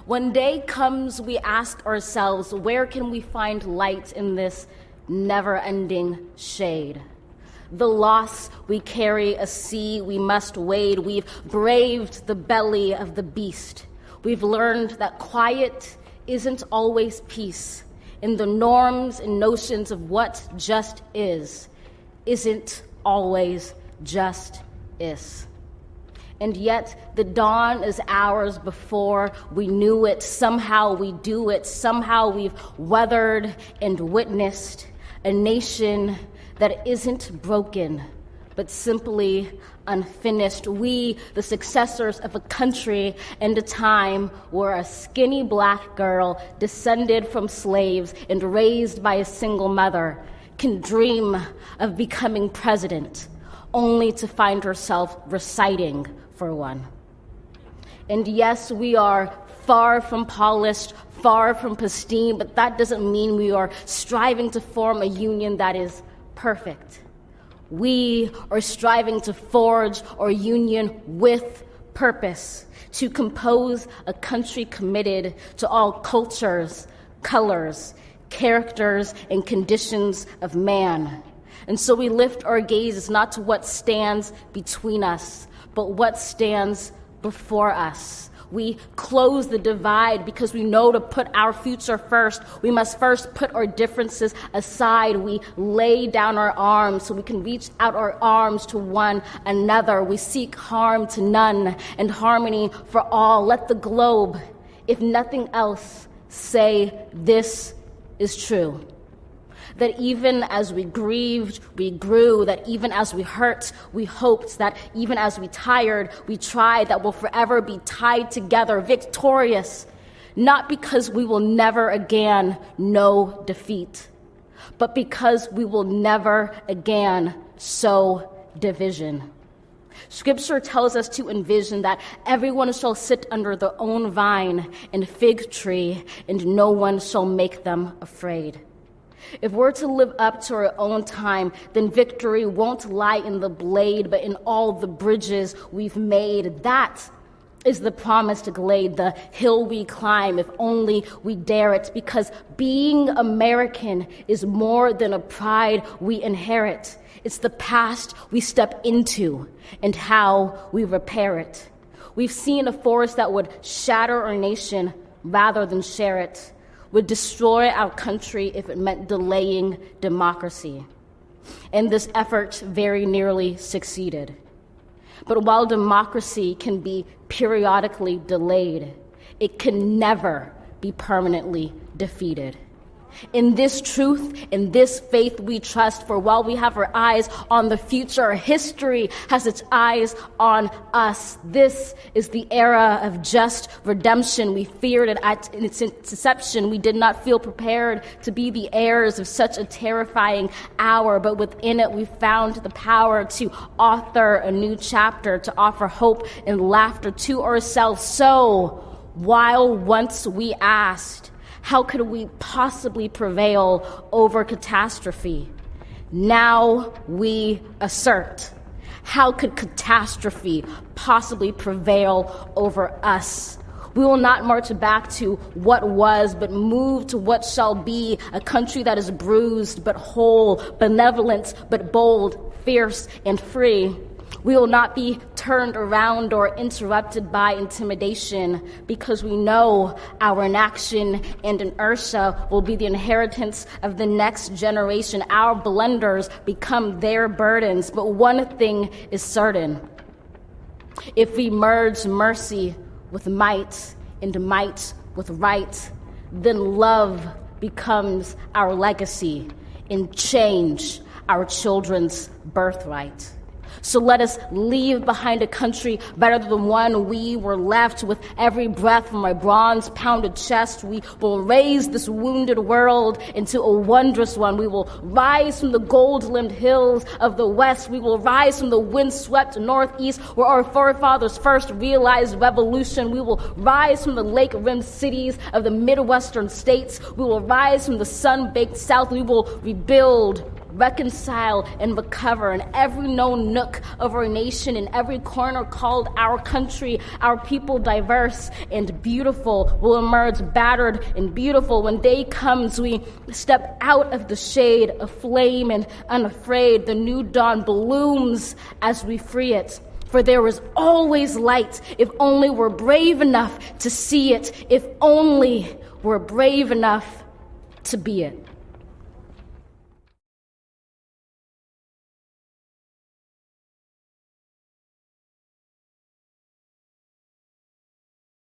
When day comes, we ask ourselves, where can we find light in this never-ending shade? The loss we carry, a sea we must wade. We've braved the belly of the beast. We've learned that quiet isn't always peace. In the norms and notions of what just isn't always just is. And yet the dawn is ours before we knew it. Somehow we do it. Somehow we've weathered and witnessed a nation that isn't broken, but simply unfinished. We, the successors of a country and a time where a skinny black girl descended from slaves and raised by a single mother can dream of becoming president, only to find herself reciting for one. And yes, we are far from polished, far from pristine, but that doesn't mean we are striving to form a union that is perfect. We are striving to forge our union with purpose, to compose a country committed to all cultures, colors, characters, and conditions of man. And so we lift our gazes not to what stands between us, but what stands before us. We close the divide because we know to put our future first. We must first put our differences aside. We lay down our arms so we can reach out our arms to one another. We seek harm to none and harmony for all. Let the globe, if nothing else, say this is true. That even as we grieved, we grew, that even as we hurt, we hoped, that even as we tired, we tried, that we'll forever be tied together, victorious, not because we will never again know defeat, but because we will never again sow division. Scripture tells us to envision that everyone shall sit under their own vine and fig tree, and no one shall make them afraid. If we're to live up to our own time, then victory won't lie in the blade, but in all the bridges we've made. That is the promised glade, the hill we climb, if only we dare it, because being American is more than a pride we inherit. It's the past we step into and how we repair it. We've seen a force that would shatter our nation rather than share it, would destroy our country if it meant delaying democracy. And this effort very nearly succeeded. But while democracy can be periodically delayed, it can never be permanently defeated. In this truth, in this faith we trust, for while we have our eyes on the future, history has its eyes on us. This is the era of just redemption. We feared it at its inception. We did not feel prepared to be the heirs of such a terrifying hour, but within it we found the power to author a new chapter, to offer hope and laughter to ourselves. So, while once we asked, how could we possibly prevail over catastrophe? Now we assert, how could catastrophe possibly prevail over us? We will not march back to what was, but move to what shall be, a country that is bruised but whole, benevolent but bold, fierce and free. We will not be turned around or interrupted by intimidation, because we know our inaction and inertia will be the inheritance of the next generation. Our blunders become their burdens. But one thing is certain: if we merge mercy with might and might with right, then love becomes our legacy and change our children's birthright. So let us leave behind a country better than the one we were left. With every breath from my bronze-pounded chest, we will raise this wounded world into a wondrous one. We will rise from the gold-limbed hills of the west. We will rise from the wind-swept northeast, where our forefathers first realized revolution. We will rise from the lake-rimmed cities of the Midwestern states. We will rise from the sun-baked south. We will rebuild reconcile and recover in every known nook of our nation, in every corner called our country. Our people, diverse and beautiful, will emerge battered and beautiful. When day comes, we step out of the shade, aflame and unafraid. The new dawn blooms as we free it. For there is always light if only we're brave enough to see it, if only we're brave enough to be it.